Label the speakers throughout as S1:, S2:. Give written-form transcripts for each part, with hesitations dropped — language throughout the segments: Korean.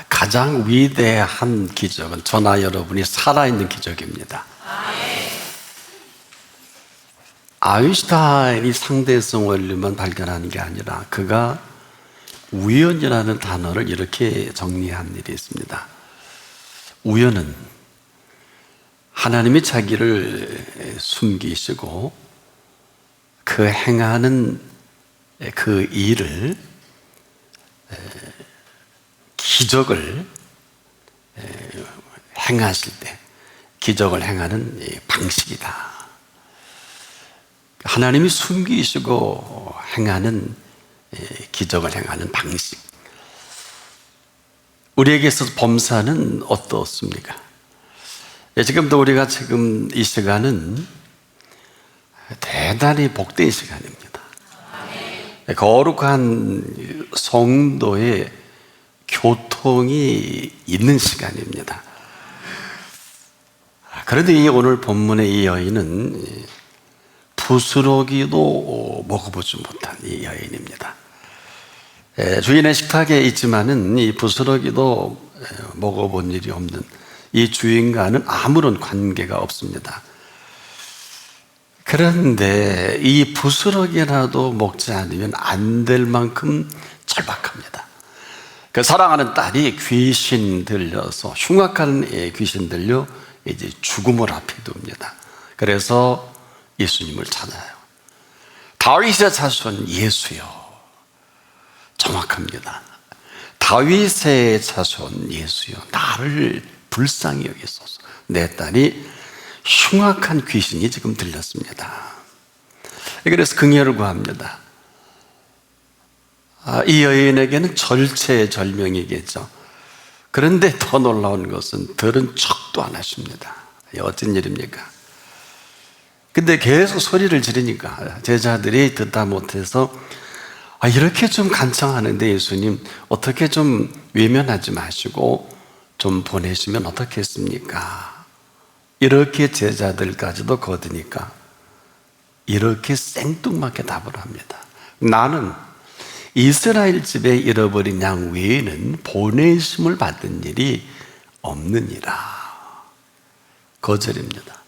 S1: 가장 위대한 기적은 저나 여러분이 살아있는 기적입니다. 아인슈타인이 상대성 원리만 발견하는 게 아니라 그가 우연이라는 단어를 이렇게 정리한 일이 있습니다. 우연은 하나님이 자기를 숨기시고 그 행하는 그 일을, 기적을 행하실 때 기적을 행하는 방식이다. 하나님이 숨기시고 행하는 기적을 행하는 방식. 우리에게 있어서 범사는 어떻습니까? 지금도 우리가 지금 이 시간은 대단히 복된 시간입니다. 거룩한 성도의 교통이 있는 시간입니다. 그런데 오늘 본문의 이 여인은 부스러기도 먹어보지 못한 이 여인입니다. 주인의 식탁에 있지만은 이 부스러기도 먹어본 일이 없는 이 주인과는 아무런 관계가 없습니다. 그런데 이 부스러기라도 먹지 않으면 안 될 만큼 절박합니다. 그 사랑하는 딸이 귀신 들려서, 흉악한 귀신 들려 이제 죽음을 앞에 둡니다. 그래서 예수님을 찾아요. 다윗의 자손 예수여. 정확합니다. 다윗의 자손 예수여, 나를 불쌍히 여기소서. 내 딸이 흉악한 귀신이 지금 들렸습니다. 그래서 긍휼을 구합니다. 이 여인에게는 절체절명이겠죠. 그런데 더 놀라운 것은 들은 척도 안 하십니다. 어떤 일입니까? 근데 계속 소리를 지르니까 제자들이 듣다 못해서 이렇게 좀 간청하는데 예수님 어떻게 좀 외면하지 마시고 좀 보내시면 어떻겠습니까? 이렇게 제자들까지도 거드니까 이렇게 생뚱맞게 답을 합니다. 나는 이스라엘 집에 잃어버린 양 외에는 보내심을 받은 일이 없느니라. 거절입니다.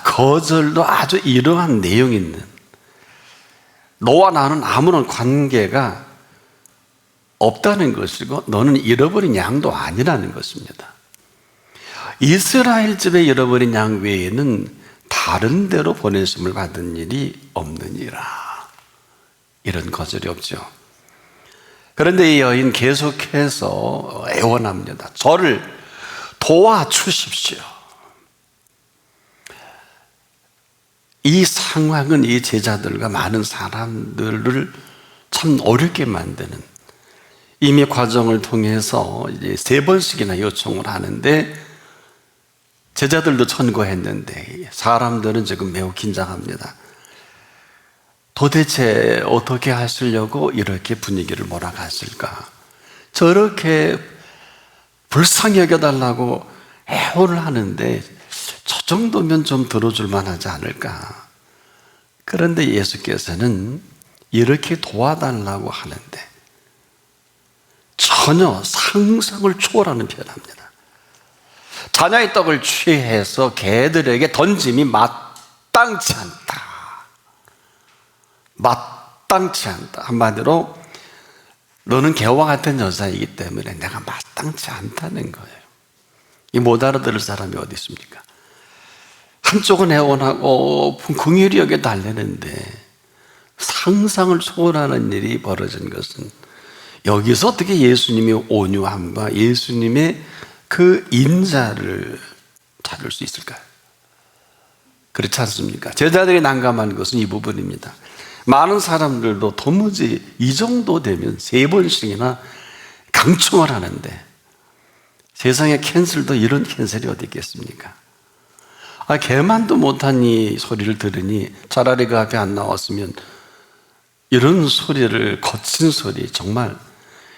S1: 거절도 아주 이러한 내용 있는, 너와 나는 아무런 관계가 없다는 것이고 너는 잃어버린 양도 아니라는 것입니다. 이스라엘 집에 잃어버린 양 외에는 다른 데로 보내심을 받은 일이 없느니라. 이런 거절이 없죠. 그런데 이 여인 계속해서 애원합니다. 저를 도와주십시오. 이 상황은 이 제자들과 많은 사람들을 참 어렵게 만드는, 이미 과정을 통해서 이제 3번씩이나 요청을 하는데 제자들도 천거했는데 사람들은 지금 매우 긴장합니다. 도대체 어떻게 하시려고 이렇게 분위기를 몰아갔을까? 저렇게 불쌍히 여겨달라고 애원을 하는데 저 정도면 좀 들어줄 만하지 않을까? 그런데 예수께서는 이렇게 도와달라고 하는데 전혀 상상을 초월하는 표현합니다. 자녀의 떡을 취해서 개들에게 던짐이 마땅치 않다. 마땅치 않다. 한마디로 너는 개와 같은 여자이기 때문에 내가 마땅치 않다는 거예요. 이 못 알아들을 사람이 어디 있습니까? 한쪽은 애원하고 긍휼히 여겨 달래는데 상상을 초월하는 일이 벌어진 것은, 여기서 어떻게 예수님의 온유함과 예수님의 그 인자를 찾을 수 있을까요? 그렇지 않습니까? 제자들이 난감한 것은 이 부분입니다. 많은 사람들도 도무지 이 정도 되면 3번씩이나 강청을 하는데 세상에 캔슬도 이런 캔슬이 어디 있겠습니까? 개만도 못한 이 소리를 들으니 차라리 그 앞에 안 나왔으면, 이런 소리를, 거친 소리, 정말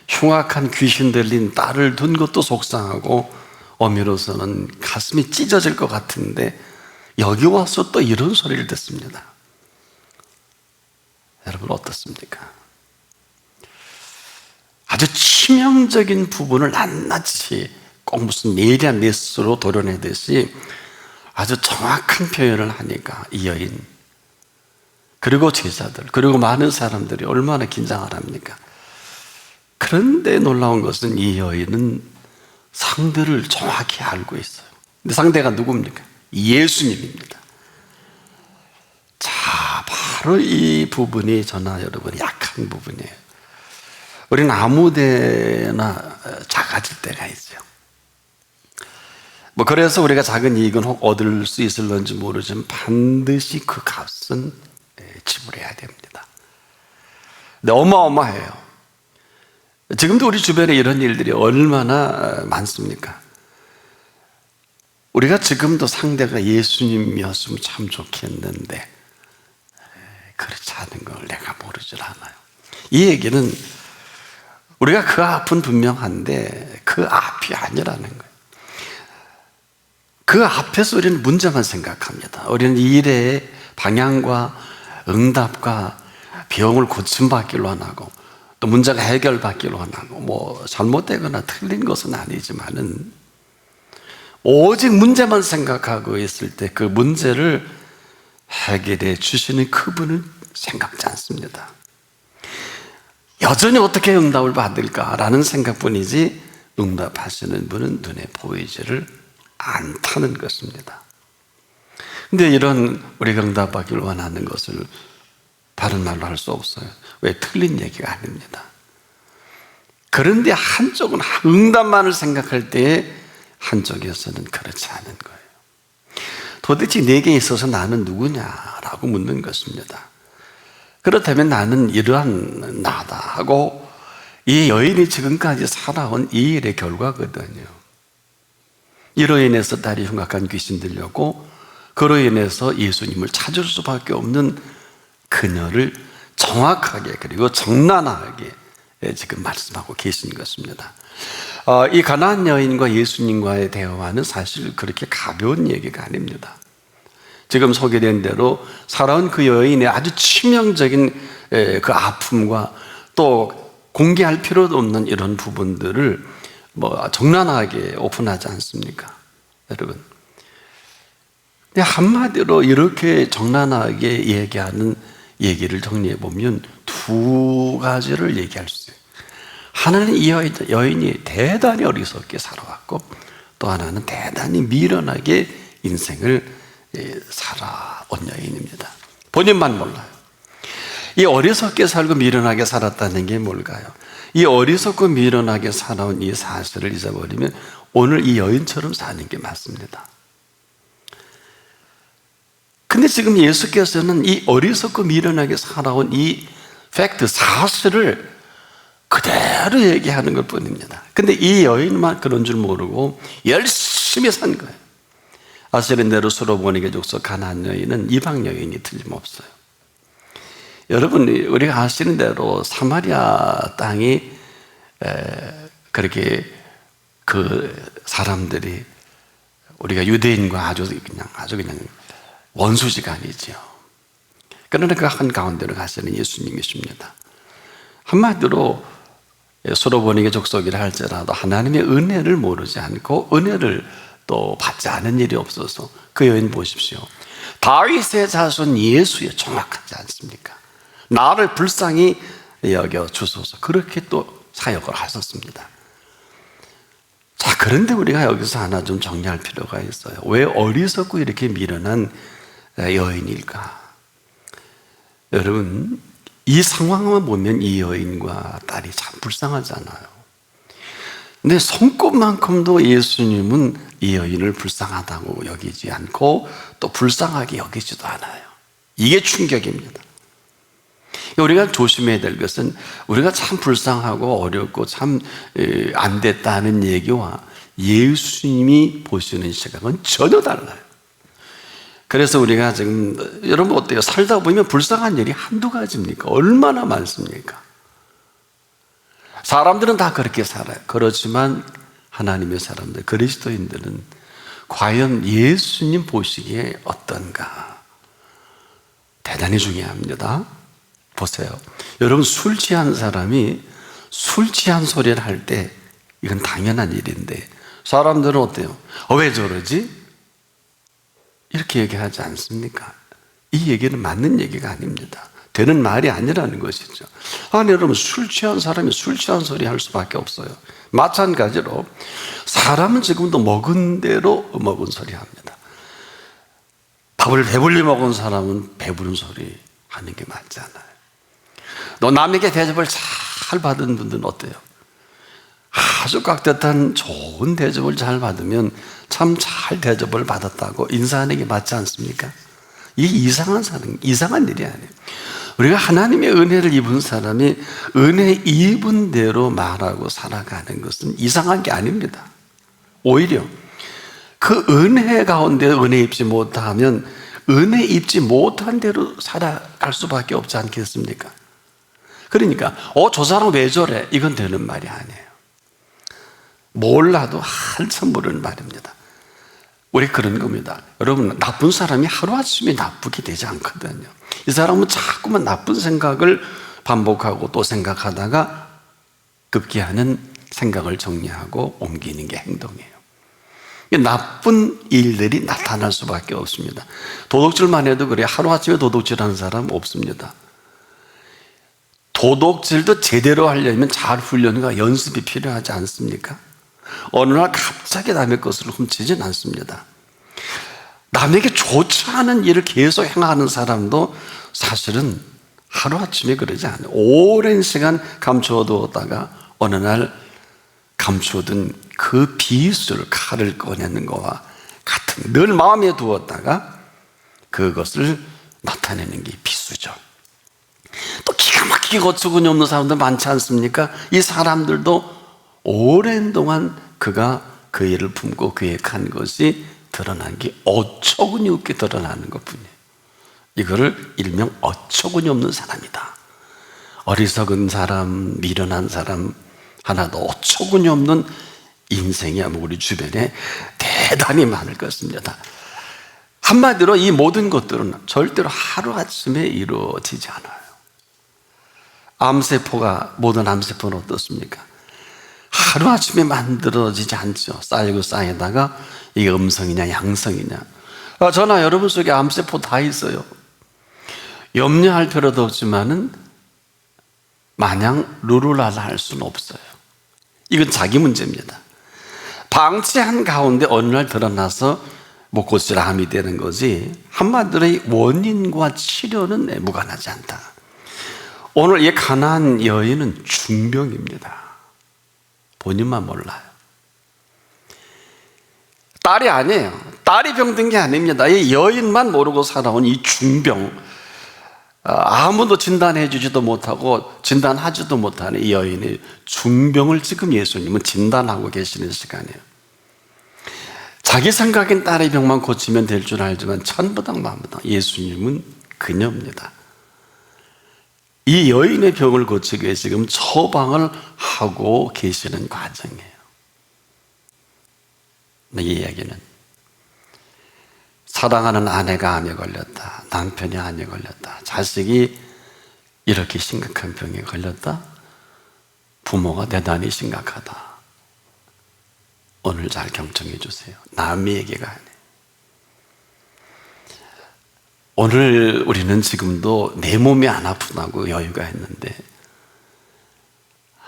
S1: 흉악한 귀신 들린 딸을 둔 것도 속상하고 어미로서는 가슴이 찢어질 것 같은데 여기 와서 또 이런 소리를 듣습니다. 여러분 어떻습니까? 아주 치명적인 부분을 낱낱이 꼭 무슨 메리아 메스로 도려내듯이 아주 정확한 표현을 하니까 이 여인, 그리고 제자들, 그리고 많은 사람들이 얼마나 긴장을 합니까? 그런데 놀라운 것은 이 여인은 상대를 정확히 알고 있어요. 근데 상대가 누굽니까? 예수님입니다. 자, 바로 이 부분이 저나 여러분 약한 부분이에요. 우리는 아무 데나 작아질 때가 있어요. 그래서 우리가 작은 이익은 혹 얻을 수 있을런지 모르지만 반드시 그 값은 지불해야 됩니다. 근데 어마어마해요. 지금도 우리 주변에 이런 일들이 얼마나 많습니까? 우리가 지금도 상대가 예수님이었으면 참 좋겠는데 그렇지 않은 걸 내가 모르질 않아요. 이 얘기는 우리가 그 앞은 분명한데 그 앞이 아니라는 거예요. 그 앞에서 우리는 문제만 생각합니다. 우리는 이 일의 방향과 응답과 병을 고침받기로 원하고 또 문제가 해결받기로 원하고 잘못되거나 틀린 것은 아니지만은 오직 문제만 생각하고 있을 때 그 문제를 해결해 주시는 그분은 생각지 않습니다. 여전히 어떻게 응답을 받을까라는 생각뿐이지 응답하시는 분은 눈에 보이지를 않다는 것입니다. 근데 이런 우리가 응답받기를 원하는 것을 다른 말로 할 수 없어요. 왜? 틀린 얘기가 아닙니다. 그런데 한쪽은 응답만을 생각할 때에 한쪽에서는 그렇지 않은 거예요. 도대체 내게 있어서 나는 누구냐라고 묻는 것입니다. 그렇다면 나는 이러한 나다 하고 이 여인이 지금까지 살아온 이 일의 결과거든요. 이로 인해서 딸이 흉악한 귀신 들렸고 그로 인해서 예수님을 찾을 수밖에 없는 그녀를 정확하게 그리고 적나라하게 지금 말씀하고 계신 것입니다. 이 가나안 여인과 예수님과의 대화는 사실 그렇게 가벼운 얘기가 아닙니다. 지금 소개된 대로 살아온 그 여인의 아주 치명적인 그 아픔과 또 공개할 필요도 없는 이런 부분들을 적나라하게 오픈하지 않습니까? 여러분, 한마디로 이렇게 적나라하게 얘기하는 얘기를 정리해 보면 두 가지를 얘기할 수 있어요. 하나는 이 여인이 대단히 어리석게 살아왔고 또 하나는 대단히 미련하게 인생을 살아온 여인입니다. 본인만 몰라요. 이 어리석게 살고 미련하게 살았다는 게 뭘까요? 이 어리석고 미련하게 살아온 이 사실을 잊어버리면 오늘 이 여인처럼 사는 게 맞습니다. 근데 지금 예수께서는 이 어리석고 미련하게 살아온 이 팩트, 사실을 그대로 얘기하는 것 뿐입니다. 근데 이 여인만 그런 줄 모르고 열심히 산 거예요. 아시는 대로 수로보니게 족속 가나안 여인은 이방 여인이 틀림없어요. 여러분, 우리가 아시는 대로 사마리아 땅이 그렇게 그 사람들이 우리가 유대인과 아주 그냥 원수지간이죠. 그러나 그 한가운데로 가시는 예수님이십니다. 한마디로 수로보니게 족속이라 할지라도 하나님의 은혜를 모르지 않고 은혜를 또 받지 않은 일이 없어서 그 여인 보십시오. 다윗의 자손 예수에 정확하지 않습니까? 나를 불쌍히 여겨 주소서 그렇게 또 사역을 하셨습니다. 자, 그런데 우리가 여기서 하나 좀 정리할 필요가 있어요. 왜 어리석고 이렇게 미련한 여인일까? 여러분, 이 상황만 보면 이 여인과 딸이 참 불쌍하잖아요. 근데 손꼽만큼도 예수님은 이 여인을 불쌍하다고 여기지 않고 또 불쌍하게 여기지도 않아요. 이게 충격입니다. 우리가 조심해야 될 것은 우리가 참 불쌍하고 어렵고 참 안 됐다는 얘기와 예수님이 보시는 시각은 전혀 달라요. 그래서 우리가 지금 여러분 어때요? 살다 보면 불쌍한 일이 한두 가지입니까? 얼마나 많습니까? 사람들은 다 그렇게 살아요. 그렇지만 하나님의 사람들, 그리스도인들은 과연 예수님 보시기에 어떤가? 대단히 중요합니다. 보세요. 여러분, 술 취한 사람이 술 취한 소리를 할 때 이건 당연한 일인데 사람들은 어때요? 왜 저러지? 이렇게 얘기하지 않습니까? 이 얘기는 맞는 얘기가 아닙니다. 되는 말이 아니라는 것이죠. 아니 여러분, 술 취한 사람이 술 취한 소리 할 수밖에 없어요. 마찬가지로 사람은 지금도 먹은 대로 먹은 소리 합니다. 밥을 배불리 먹은 사람은 배부른 소리 하는 게 맞잖아요. 또 남에게 대접을 잘 받은 분들은 어때요? 아주 깍듯한 좋은 대접을 잘 받으면 참 잘 대접을 받았다고 인사하는 게 맞지 않습니까? 이 이상한 일이 아니에요. 우리가 하나님의 은혜를 입은 사람이 은혜 입은 대로 말하고 살아가는 것은 이상한 게 아닙니다. 오히려 그 은혜 가운데 은혜 입지 못하면 은혜 입지 못한 대로 살아갈 수밖에 없지 않겠습니까? 그러니까 저 사람 왜 저래? 이건 되는 말이 아니에요. 몰라도 한참 모르는 말입니다. 우리 그런 겁니다. 여러분, 나쁜 사람이 하루아침에 나쁘게 되지 않거든요. 이 사람은 자꾸만 나쁜 생각을 반복하고 또 생각하다가 급기야는 생각을 정리하고 옮기는 게 행동이에요. 나쁜 일들이 나타날 수밖에 없습니다. 도둑질만 해도 그래요. 하루아침에 도둑질하는 사람 없습니다. 도둑질도 제대로 하려면 잘 훈련과 연습이 필요하지 않습니까? 어느 날 갑자기 남의 것을 훔치진 않습니다. 남에게 좋지 않은 일을 계속 행하는 사람도 사실은 하루아침에 그러지 않아요. 오랜 시간 감추어두었다가 어느 날 감추어둔 그 비술, 칼을 꺼내는 것과 같은, 늘 마음에 두었다가 그것을 나타내는 게 비수죠. 또 기가 막히게 어처구니 없는 사람들 많지 않습니까? 이 사람들도 오랜 동안 그가 그 일을 품고 계획한 것이 드러난 게 어처구니 없게 드러나는 것뿐이에요. 이거를 일명 어처구니 없는 사람이다. 어리석은 사람, 미련한 사람 하나도 어처구니 없는 인생이 아마 우리 주변에 대단히 많을 것입니다. 한마디로 이 모든 것들은 절대로 하루아침에 이루어지지 않아요. 모든 암세포는 어떻습니까? 하루아침에 만들어지지 않죠. 쌓이고 쌓이다가 이게 음성이냐 양성이냐. 저나 여러분 속에 암세포 다 있어요. 염려할 필요도 없지만은 마냥 루루랄라 할 수는 없어요. 이건 자기 문제입니다. 방치한 가운데 어느 날 드러나서 못 고칠 암이 되는 거지, 한마디로 이 원인과 치료는 무관하지 않다. 오늘 이 가나안 여인은 중병입니다. 본인만 몰라요. 딸이 아니에요. 딸이 병든 게 아닙니다. 이 여인만 모르고 살아온 이 중병, 아무도 진단해 주지도 못하고 진단하지도 못하는 이 여인의 중병을 지금 예수님은 진단하고 계시는 시간이에요. 자기 생각엔 딸의 병만 고치면 될 줄 알지만 천부당 만부당 예수님은 그녀입니다. 이 여인의 병을 고치기 위해 지금 처방을 하고 계시는 과정이에요. 이 이야기는 사랑하는 아내가 암에 걸렸다, 남편이 암에 걸렸다, 자식이 이렇게 심각한 병에 걸렸다, 부모가 대단히 심각하다. 오늘 잘 경청해 주세요. 남의 얘기가 아니에요. 오늘 우리는 지금도 내 몸이 안 아프다고 여유가 있는데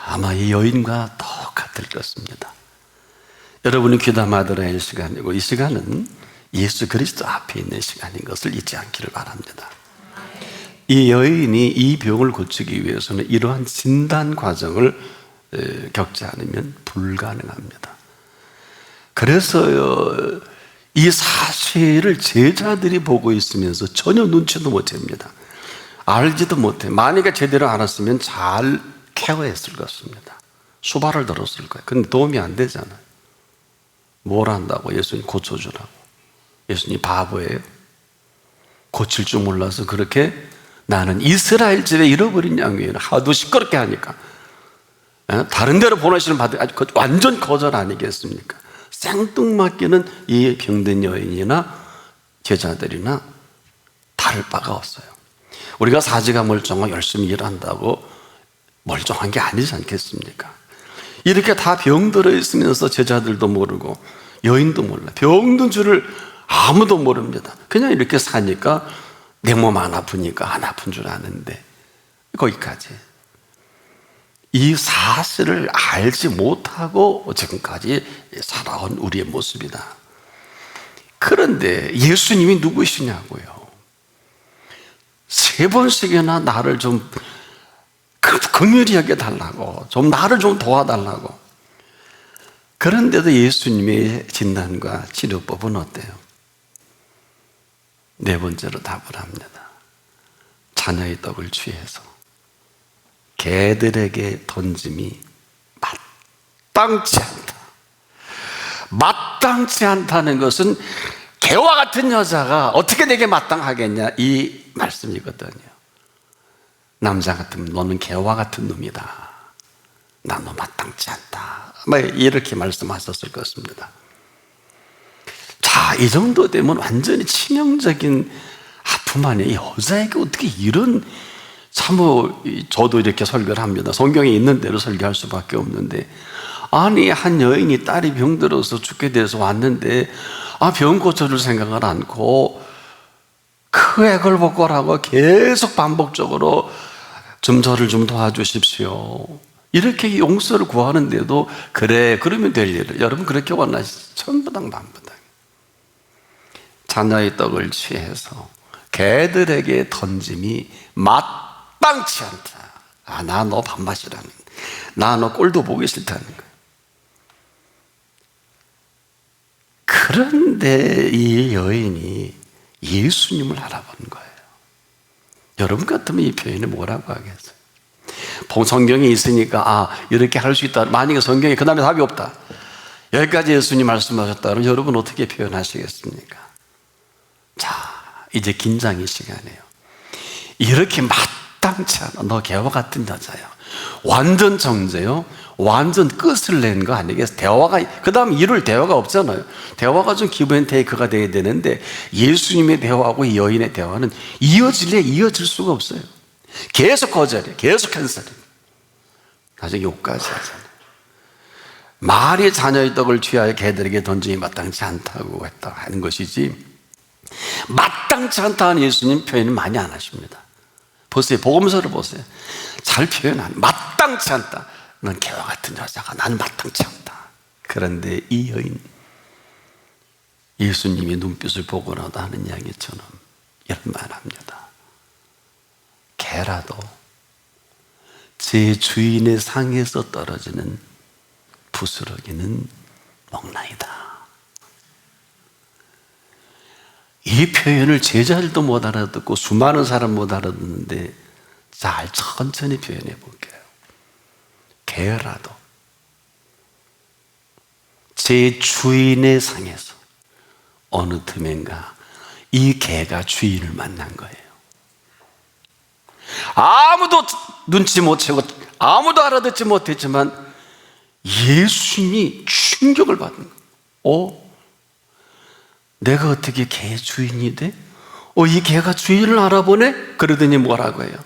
S1: 아마 이 여인과 똑같을 것입니다. 여러분이 귀담아 들어야 할 시간이고, 이 시간은 예수 그리스도 앞에 있는 시간인 것을 잊지 않기를 바랍니다. 이 여인이 이 병을 고치기 위해서는 이러한 진단 과정을 겪지 않으면 불가능합니다. 그래서 이 사실을 제자들이 보고 있으면서 전혀 눈치도 못 챕니다. 알지도 못해. 만약에 제대로 알았으면 잘 케어했을 것입니다. 수발을 들었을 거예요. 근데 도움이 안 되잖아요. 뭘 한다고? 예수님 고쳐주라고. 예수님 바보예요? 고칠 줄 몰라서 그렇게 나는 이스라엘 집에 잃어버린 양이에요. 하도 시끄럽게 하니까. 다른 데로 보내시는 받을 완전 거절 아니겠습니까? 생뚱맞게는 이 병든 여인이나 제자들이나 다를 바가 없어요. 우리가 사지가 멀쩡하고 열심히 일한다고 멀쩡한 게 아니지 않겠습니까? 이렇게 다 병들어 있으면서 제자들도 모르고 여인도 몰라. 병든 줄을 아무도 모릅니다. 그냥 이렇게 사니까 내 몸 안 아프니까 안 아픈 줄 아는데, 거기까지. 이 사실을 알지 못하고 지금까지 살아온 우리의 모습이다. 그런데 예수님이 누구시냐고요. 3번씩이나 나를 좀 긍휼히 여겨달라고, 좀 나를 좀 도와달라고. 그런데도 예수님의 진단과 치료법은 어때요? 4번째로 답을 합니다. 자녀의 떡을 취해서 개들에게 던짐이 마땅치 않다. 마땅치 않다는 것은 개와 같은 여자가 어떻게 내게 마땅하겠냐, 이 말씀이거든요. 남자 같으면 너는 개와 같은 놈이다. 난 너 마땅치 않다. 이렇게 말씀하셨을 것입니다. 자, 이 정도 되면 완전히 치명적인 아픔 아니에요. 여자에게 어떻게 이런, 참, 저도 이렇게 설교를 합니다. 성경에 있는 대로 설교할 수밖에 없는데, 아니, 한 여인이 딸이 병들어서 죽게 돼서 왔는데, 병 고쳐줄 생각을 않고 그 액을 벗고라고 계속 반복적으로 좀 저를 좀 도와주십시오. 이렇게 용서를 구하는데도 그래, 그러면 될 일을, 여러분 그렇게 원하시죠? 천부당 만부당. 자녀의 떡을 취해서 개들에게 던짐이 마땅치 않다. 나 너 밥맛이라는, 나 너 꼴도 보기 싫다는 거예요. 그런데 이 여인이 예수님을 알아본 거예요. 여러분 같으면 이 표현이 뭐라고 하겠어요? 성경에 있으니까 이렇게 할 수 있다. 만약에 성경에 그 다음에 답이 없다, 여기까지 예수님 말씀하셨다면 여러분 어떻게 표현하시겠습니까? 자, 이제 긴장의 시간이에요. 이렇게 마땅치 않아. 너 개와 같은 여자야. 완전 정죄요. 완전 끝을 낸 거 아니겠어요? 대화가, 그 다음 이룰 대화가 없잖아요. 대화가 좀 기브앤테이크가 돼야 되는데, 예수님의 대화하고 이 여인의 대화는 이어질 수가 없어요. 계속 거절해, 계속 캔슬해. 나중에 욕까지 하잖아요. 말이 자녀의 떡을 취하여 개들에게 던짐이 마땅치 않다고 했다 하는 것이지, 마땅치 않다는 예수님 표현은 많이 안 하십니다. 보세요, 복음서를 보세요. 잘 표현 안, 마땅치 않다. 넌 개와 같은 여자가, 나는 마땅치 않다. 그런데 이 여인, 예수님이 눈빛을 보고 나도 하는 이야기처럼 이런 말 합니다. 개라도 제 주인의 상에서 떨어지는 부스러기는 먹나이다. 이 표현을 제자들도 못 알아듣고 수많은 사람 못 알아듣는데, 잘 천천히 표현해 볼게요. 개라도 제 주인의 상에서 어느 틈엔가 이 개가 주인을 만난 거예요. 아무도 눈치 못 채고 아무도 알아듣지 못했지만 예수님이 충격을 받은 거예요. 내가 어떻게 개 주인이 돼? 이 개가 주인을 알아보네? 그러더니 뭐라고 해요?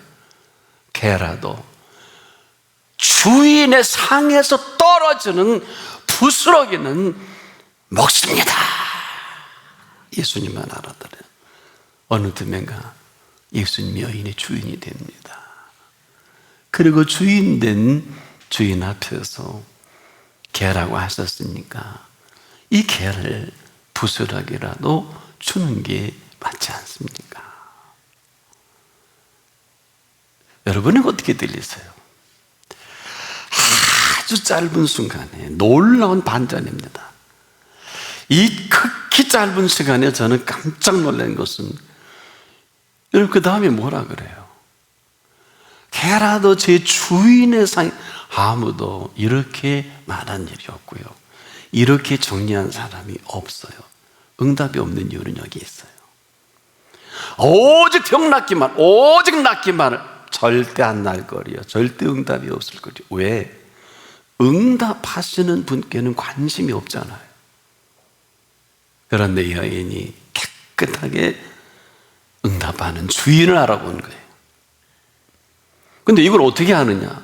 S1: 개라도 주인의 상에서 떨어지는 부스러기는 먹습니다. 예수님만 알아들어요. 어느 틈엔가 예수님이 여인의 주인이 됩니다. 그리고 주인 된 주인 앞에서 개라고 하셨으니까 이 개를 부스러기라도 주는 게 맞지 않습니까? 여러분은 어떻게 들리세요? 아주 짧은 순간에 놀라운 반전입니다. 이 극히 짧은 시간에 저는 깜짝 놀란 것은, 여러분 그 다음에 뭐라 그래요? 개라도 제 주인의 상, 아무도 이렇게 말한 일이 없고요, 이렇게 정리한 사람이 없어요. 응답이 없는 이유는 여기 있어요. 오직 병 낫기만, 오직 낫기만을, 절대 안 날 거리요, 절대 응답이 없을 거리요. 왜? 응답하시는 분께는 관심이 없잖아요. 그런데 여인이 깨끗하게 응답하는 주인을 알아본 거예요. 근데 이걸 어떻게 하느냐?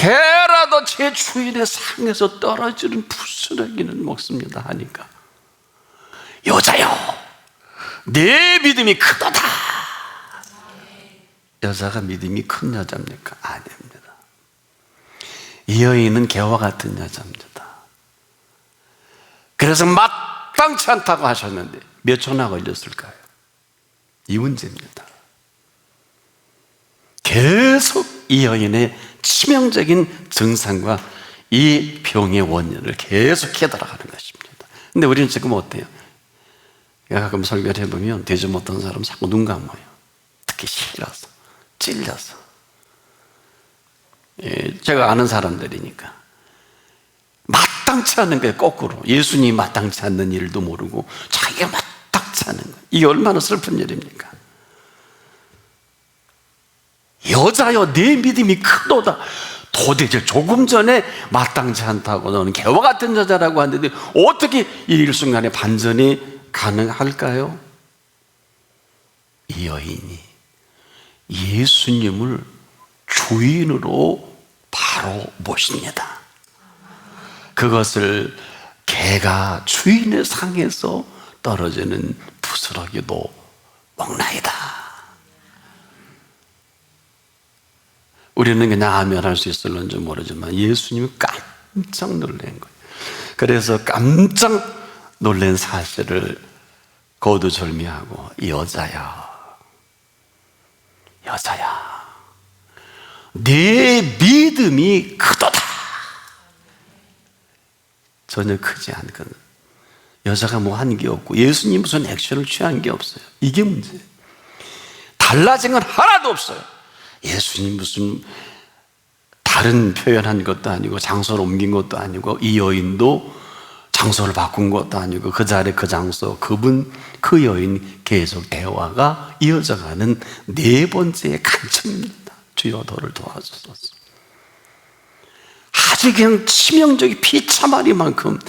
S1: 개라도 제 주인의 상에서 떨어지는 부스러기는 먹습니다 하니까, 여자여 내 믿음이 크도다. 여자가 믿음이 큰 여자입니까? 아닙니다. 이 여인은 개와 같은 여자입니다. 그래서 마땅치 않다고 하셨는데 몇 초나 걸렸을까요? 이 문제입니다. 계속 이 여인의 치명적인 증상과 이 병의 원인을 계속해 들어가는 것입니다. 근데 우리는 지금 어때요? 가끔 설교를 해보면 되지 못한 사람 자꾸 눈 감아요. 특히 싫어서, 찔려서. 제가 아는 사람들이니까 마땅치 않은 게 거꾸로, 예수님이 마땅치 않는 일도 모르고 자기가 마땅치 않은 거, 이게 얼마나 슬픈 일입니까? 여자여 내 믿음이 크도다. 도대체 조금 전에 마땅치 않다고 너는 개와 같은 여자라고 하는데 어떻게 이 일순간에 반전이 가능할까요? 이 여인이 예수님을 주인으로 바로 모십니다. 그것을 개가 주인의 상에서 떨어지는 부스러기도 먹나이다. 우리는 그냥 아멘 할 수 있을런지 모르지만 예수님이 깜짝 놀란 거예요. 그래서 깜짝 놀란 사실을 거두절미하고, 여자야 내 믿음이 크도다. 전혀 크지 않거든. 여자가 뭐 한 게 없고 예수님 무슨 액션을 취한 게 없어요. 이게 문제예요. 달라진 건 하나도 없어요. 예수님 무슨 다른 표현한 것도 아니고 장소를 옮긴 것도 아니고 이 여인도 장소를 바꾼 것도 아니고 그 자리 그 장소 그분 그 여인 계속 대화가 이어져가는 네 번째 간청입니다. 주여 너를 도와주소서. 아주 그냥 치명적인 비참하리만큼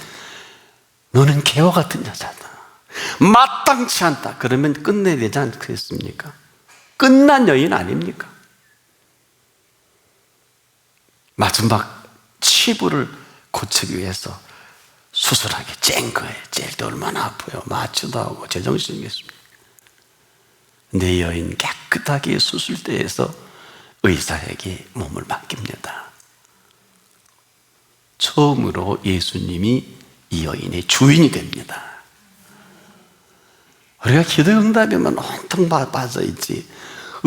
S1: 너는 개와 같은 여자다, 마땅치 않다. 그러면 끝내야 되지 않겠습니까? 끝난 여인 아닙니까? 마지막 치부를 고치기 위해서 수술하게 짠 거예요. 짤 때 얼마나 아파요. 마취도 하고 제정신이겠습니까? 내 여인 깨끗하게 수술대에서 의사에게 몸을 맡깁니다. 처음으로 예수님이 이 여인의 주인이 됩니다. 우리가 기도 응답이면 온통 빠져있지,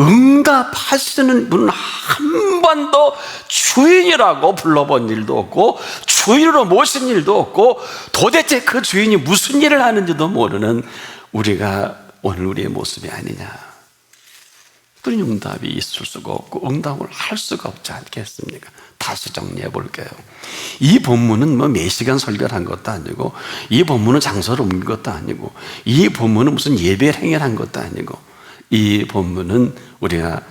S1: 응답하시는 분 한 번도 주인이라고 불러본 일도 없고 주인으로 모신 일도 없고 도대체 그 주인이 무슨 일을 하는지도 모르는 우리가 오늘 우리의 모습이 아니냐. 그런 응답이 있을 수가 없고 응답을 할 수가 없지 않겠습니까? 다시 정리해 볼게요. 이 본문은 뭐 몇 시간 설교를 한 것도 아니고, 이 본문은 장소를 옮긴 것도 아니고, 이 본문은 무슨 예배 행위를 한 것도 아니고, 이 본문은 우리가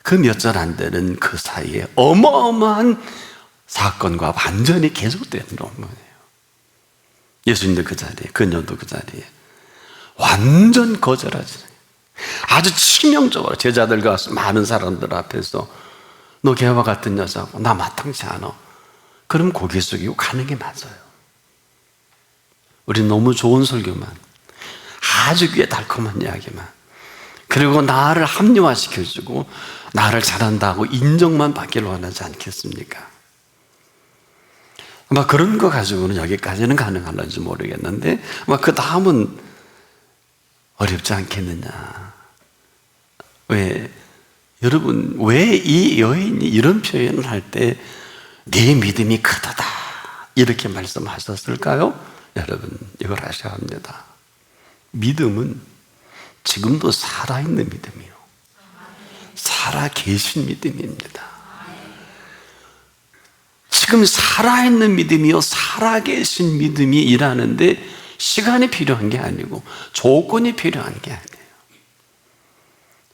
S1: 그 몇 절 안 되는 그 사이에 어마어마한 사건과 반전이 계속되는 본문이에요. 예수님도 그 자리에, 그녀도 그 자리에 완전 거절하지. 아주 치명적으로 제자들과 많은 사람들 앞에서 너 개와 같은 여자고 나 마땅치 않아. 그럼 고개 숙이고 가는 게 맞아요. 우리 너무 좋은 설교만, 아주 귀에 달콤한 이야기만, 그리고 나를 합리화시켜주고 나를 잘한다고 인정만 받기를 원하지 않겠습니까? 아마 그런 거 가지고는 여기까지는 가능할지 모르겠는데 아마 그 다음은 어렵지 않겠느냐. 여러분, 왜 이 여인이 이런 표현을 할 때 네 믿음이 크다다 이렇게 말씀하셨을까요? 여러분, 이걸 아셔야 합니다. 믿음은 지금도 살아있는 믿음이요, 살아계신 믿음입니다. 지금 살아있는 믿음이요, 살아계신 믿음이 일하는데 시간이 필요한 게 아니고 조건이 필요한 게 아니에요.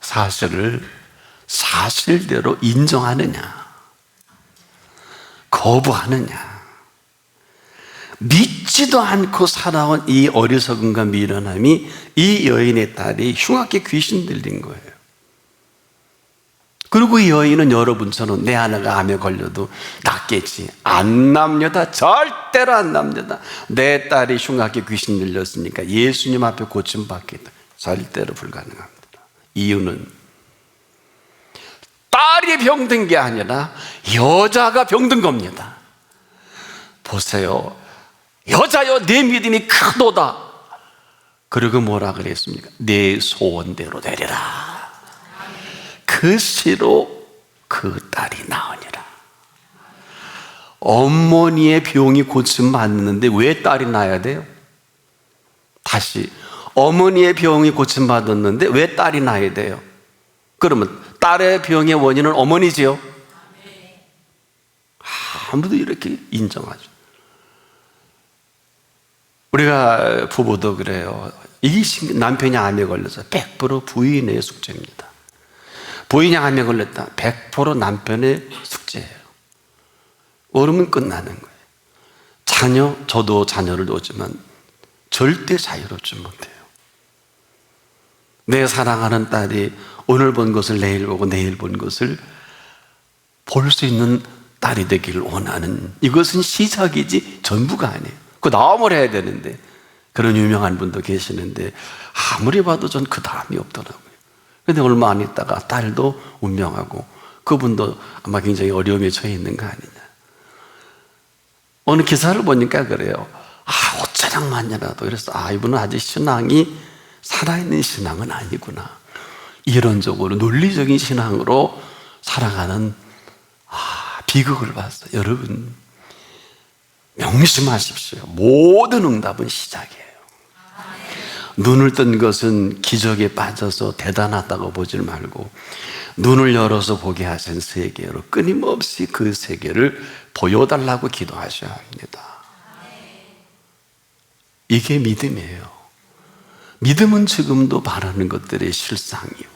S1: 사실을 사실대로 인정하느냐, 거부하느냐. 믿지도 않고 살아온 이 어리석음과 미련함이 이 여인의 딸이 흉악하게 귀신 들린 거예요. 그리고 이 여인은 여러분처럼 내 아내가 암에 걸려도 낫겠지, 안 납니다. 절대로 안 납니다. 내 딸이 흉악에 귀신 들렸으니까 예수님 앞에 고침받겠다, 절대로 불가능합니다. 이유는 딸이 병든 게 아니라 여자가 병든 겁니다. 보세요, 여자여 내 믿음이 크도다. 그리고 뭐라 그랬습니까? 내 소원대로 되리라. 그 시로 그 딸이 나으니라. 어머니의 병이 고침받는데 왜 딸이 나야 돼요? 다시, 어머니의 병이 고침받았는데 왜 딸이 나야 돼요? 그러면 딸의 병의 원인은 어머니지요? 아무도 이렇게 인정하죠. 우리가 부부도 그래요. 이 남편이 암에 걸려서 100% 부인의 숙제입니다. 부인이 암에 걸렸다, 100% 남편의 숙제예요. 모르면 끝나는 거예요. 자녀, 저도 자녀를 두었지만 절대 자유롭지 못해요. 내 사랑하는 딸이 오늘 본 것을 내일 보고 내일 본 것을 볼 수 있는 딸이 되기를 원하는, 이것은 시작이지 전부가 아니에요. 그 다음을 해야 되는데, 그런 유명한 분도 계시는데 아무리 봐도 전 그 다음이 없더라고요. 그런데 얼마 안 있다가 딸도 운명하고, 그분도 아마 굉장히 어려움에 처해 있는 거 아니냐. 어느 기사를 보니까 그래요. 어쩌장만이라도. 그래서 이분은 아직 신앙이 살아있는 신앙은 아니구나. 이론적으로 논리적인 신앙으로 살아가는 비극을 봤어요. 여러분, 명심하십시오. 모든 응답은 시작이에요. 눈을 뜬 것은 기적에 빠져서 대단하다고 보지 말고, 눈을 열어서 보게 하신 세계로 끊임없이 그 세계를 보여달라고 기도하셔야 합니다. 이게 믿음이에요. 믿음은 지금도 바라는 것들의 실상이요,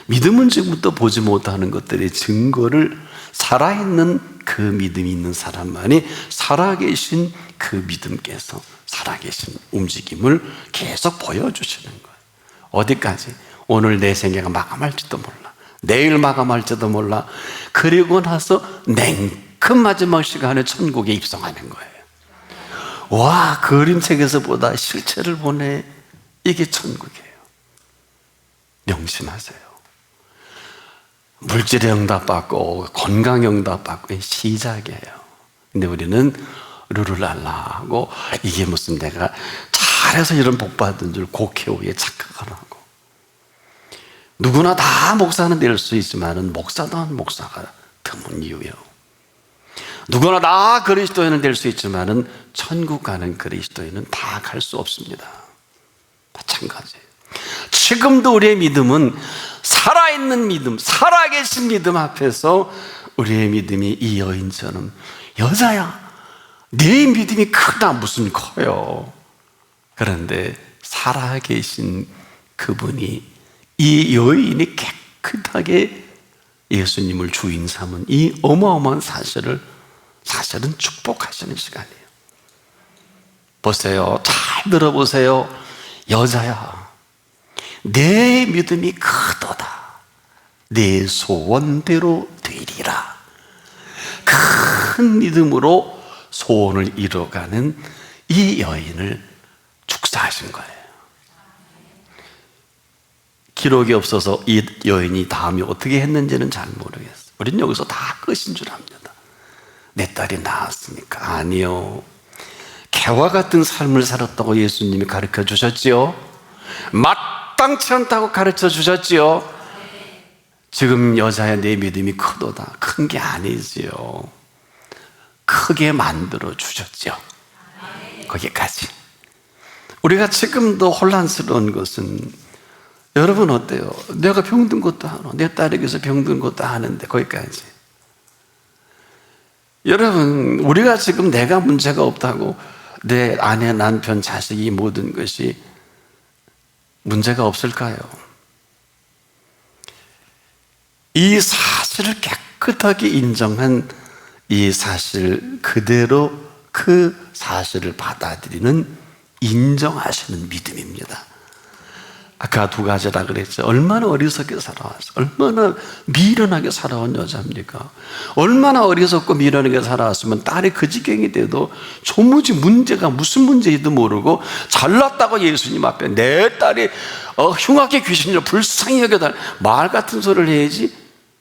S1: 믿음은 지금도 보지 못하는 것들의 증거를 살아있는 그 믿음이 있는 사람만이 살아계신 그 믿음께서 살아계신 움직임을 계속 보여주시는 거예요. 어디까지? 오늘 내 생애가 마감할지도 몰라, 내일 마감할지도 몰라. 그리고 나서 냉큼 마지막 시간에 천국에 입성하는 거예요. 와, 그림책에서보다 실체를 보내. 이게 천국이에요. 명심하세요. 물질의 응답받고 건강의 응답받고 시작이에요. 근데 우리는 르르랄라 하고, 이게 무슨 내가 잘해서 이런 복 받은 줄 고개오에 착각을 하고, 누구나 다 목사는 될 수 있지만 목사다운 목사가 드문 이유예요. 누구나 다 그리스도인은 될 수 있지만 천국 가는 그리스도인은 다 갈 수 없습니다. 마찬가지예요. 지금도 우리의 믿음은 살아있는 믿음, 살아계신 믿음 앞에서 우리의 믿음이 이 여인처럼, 여자야 네 믿음이 크다. 무슨 커요? 그런데 살아계신 그분이, 이 여인이 깨끗하게 예수님을 주인 삼은 이 어마어마한 사실은 축복하시는 시간이에요. 보세요, 잘 들어보세요. 여자야, 내 믿음이 크도다. 내 소원대로 되리라. 큰 믿음으로 소원을 이뤄가는 이 여인을 축사하신 거예요. 기록이 없어서 이 여인이 다음에 어떻게 했는지는 잘 모르겠어요. 우린 여기서 다 끝인 줄 압니다. 내 딸이 나았으니까. 아니요, 개와 같은 삶을 살았다고 예수님이 가르쳐 주셨지요. 마땅치 않다고 가르쳐 주셨지요. 지금 여자야 내 믿음이 크도다, 큰 게 아니지요. 크게 만들어 주셨죠. 거기까지. 우리가 지금도 혼란스러운 것은, 여러분 어때요? 내가 병든 것도 하고 내 딸에게서 병든 것도 하는데 거기까지. 여러분, 우리가 지금 내가 문제가 없다고 내 아내, 남편, 자식이 모든 것이 문제가 없을까요? 이 사실을 깨끗하게 인정한 이 사실 그대로 그 사실을 받아들이는, 인정하시는 믿음입니다. 아까 두 가지라 그랬죠. 얼마나 어리석게 살아왔어. 얼마나 미련하게 살아온 여자입니까? 얼마나 어리석고 미련하게 살아왔으면 딸이 그 지경이 돼도 조무지 문제가 무슨 문제인지도 모르고 잘났다고 예수님 앞에 내 딸이 흉악의 귀신을 불쌍히 여겨달 말 같은 소리를 해야지.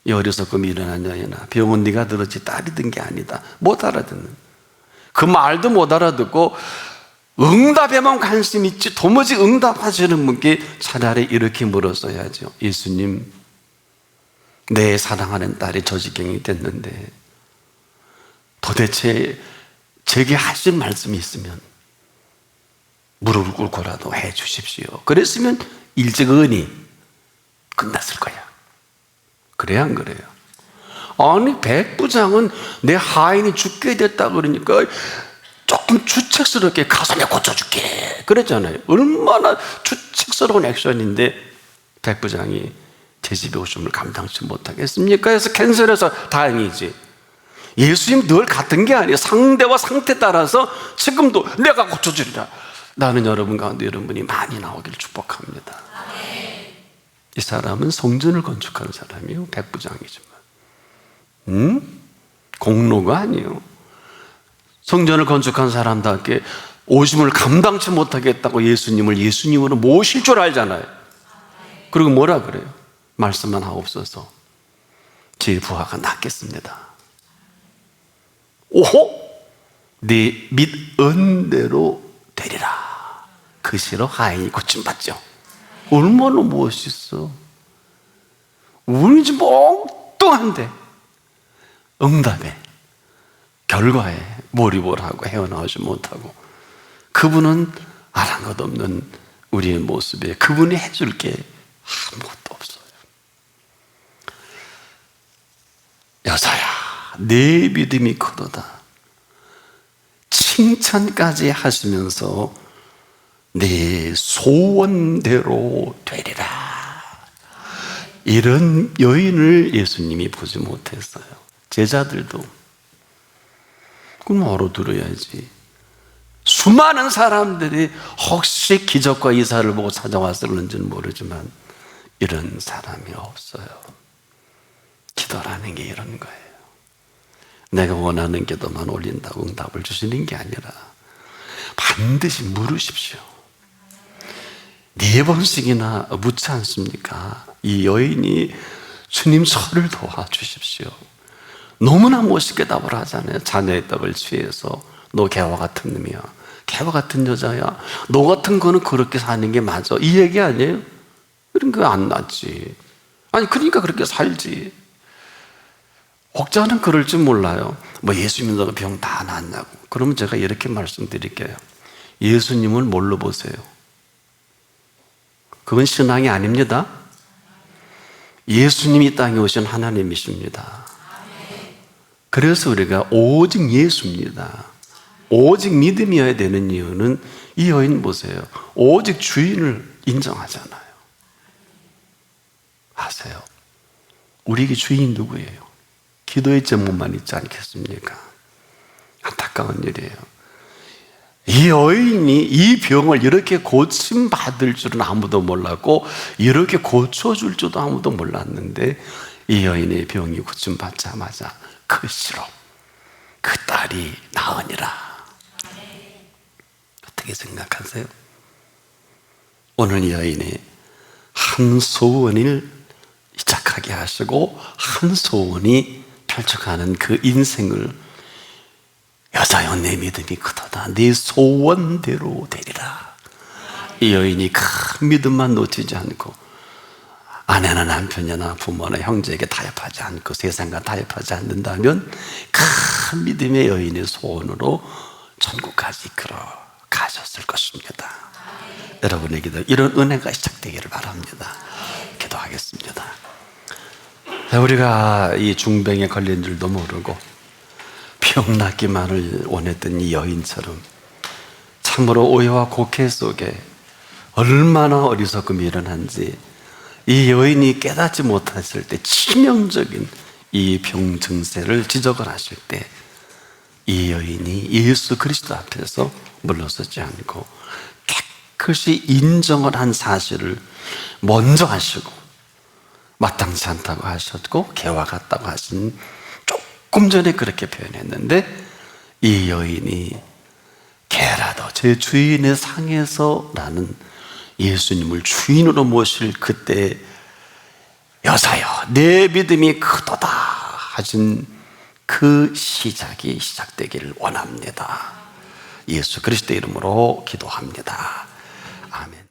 S1: 이 어리석고 미련한 여인아, 병은 네가 들었지 딸이 든 게 아니다. 못 알아듣는 그 말도 못 알아듣고 응답에만 관심 있지 도무지 응답하시는 분께 차라리 이렇게 물었어야죠. 예수님, 내 사랑하는 딸이 저 지경이 됐는데 도대체 제게 하실 말씀이 있으면 무릎을 꿇고라도 해 주십시오. 그랬으면 일찍은이 끝났을 거야. 그래야 안 그래요? 아니, 백부장은 내 하인이 죽게 됐다 그러니까 조금 주책스럽게 가서 내가 고쳐줄게 그랬잖아요. 얼마나 주책스러운 액션인데 백부장이 제 집에 오심을 감당치 못하겠습니까? 해서 캔슬해서 다행이지. 예수님 늘 같은 게 아니에요. 상대와 상태 따라서 지금도 내가 고쳐주리라. 나는 여러분 가운데 여러분이 많이 나오기를 축복합니다. 이 사람은 성전을 건축하는 사람이에요. 백부장이지만 공로가 아니에요. 성전을 건축한 사람답게 오심을 감당치 못하겠다고 예수님을 예수님으로 모실 줄 알잖아요. 그리고 뭐라 그래요? 말씀만 하옵소서 제 부하가 낫겠습니다. 오호? 네 믿은대로 되리라. 그 시로 하인이 고침받죠. 얼마나 멋있어. 우리 좀 엉뚱한데 응답에 결과에 몰입을 하고 헤어나오지 못하고 그분은 아랑곳없는 우리의 모습에 그분이 해줄 게 아무것도 없어요. 여자야, 내 믿음이 크도다. 칭찬까지 하시면서 내 소원대로 되리라. 이런 여인을 예수님이 보지 못했어요. 제자들도 그럼 알아들어야지. 수많은 사람들이 혹시 기적과 이사를 보고 찾아왔을는지는 모르지만 이런 사람이 없어요. 기도라는 게 이런 거예요. 내가 원하는 기도만 올린다고 응답을 주시는 게 아니라 반드시 물으십시오. 4번씩이나 묻지 않습니까? 이 여인이 주님 저를 도와주십시오. 너무나 멋있게 답을 하잖아요. 자녀의 떡을 취해서 너 개와 같은 놈이야. 개와 같은 여자야. 너 같은 거는 그렇게 사는 게 맞아. 이 얘기 아니에요? 그런 거 안 낫지. 아니 그러니까 그렇게 살지. 혹자는 그럴 줄 몰라요. 뭐 예수 믿어서 병 다 낫냐고. 그러면 제가 이렇게 말씀드릴게요. 예수님을 뭘로 보세요? 그건 신앙이 아닙니다. 예수님이 이 땅에 오신 하나님이십니다. 그래서 우리가 오직 예수입니다. 오직 믿음이어야 되는 이유는 이 여인 보세요. 오직 주인을 인정하잖아요. 아세요? 우리에게 주인 누구예요? 기도의 제목만 있지 않겠습니까? 안타까운 일이에요. 이 여인이 이 병을 이렇게 고침받을 줄은 아무도 몰랐고 이렇게 고쳐줄 줄도 아무도 몰랐는데 이 여인의 병이 고침받자마자 그 시로 그 딸이 나으니라. 어떻게 생각하세요? 오늘 이 여인의 한 소원을 시작하게 하시고 한 소원이 펼쳐가는 그 인생을 여자여 내 믿음이 크도다. 네 소원대로 되리라. 이 여인이 큰 믿음만 놓치지 않고 아내나 남편이나 부모나 형제에게 타협하지 않고 세상과 타협하지 않는다면 큰 믿음의 여인의 소원으로 천국까지 이끌어 가셨을 것입니다. 여러분에게도 이런 은혜가 시작되기를 바랍니다. 기도하겠습니다. 우리가 이 중병에 걸린 줄도 모르고 병 낫기만을 원했던 이 여인처럼 참으로 오해와 곡해 속에 얼마나 어리석고 미련한지 이 여인이 깨닫지 못했을 때 치명적인 이 병 증세를 지적을 하실 때 이 여인이 예수 그리스도 앞에서 물러서지 않고 그것이 인정을 한 사실을 먼저 하시고 마땅치 않다고 하셨고 개와 같다고 하신 조금 전에 그렇게 표현했는데 이 여인이 개라도 제 주인의 상에서 라는 예수님을 주인으로 모실 그때 여사여 내 믿음이 크도다 하신 그 시작이 시작되기를 원합니다. 예수 그리스도 이름으로 기도합니다. 아멘.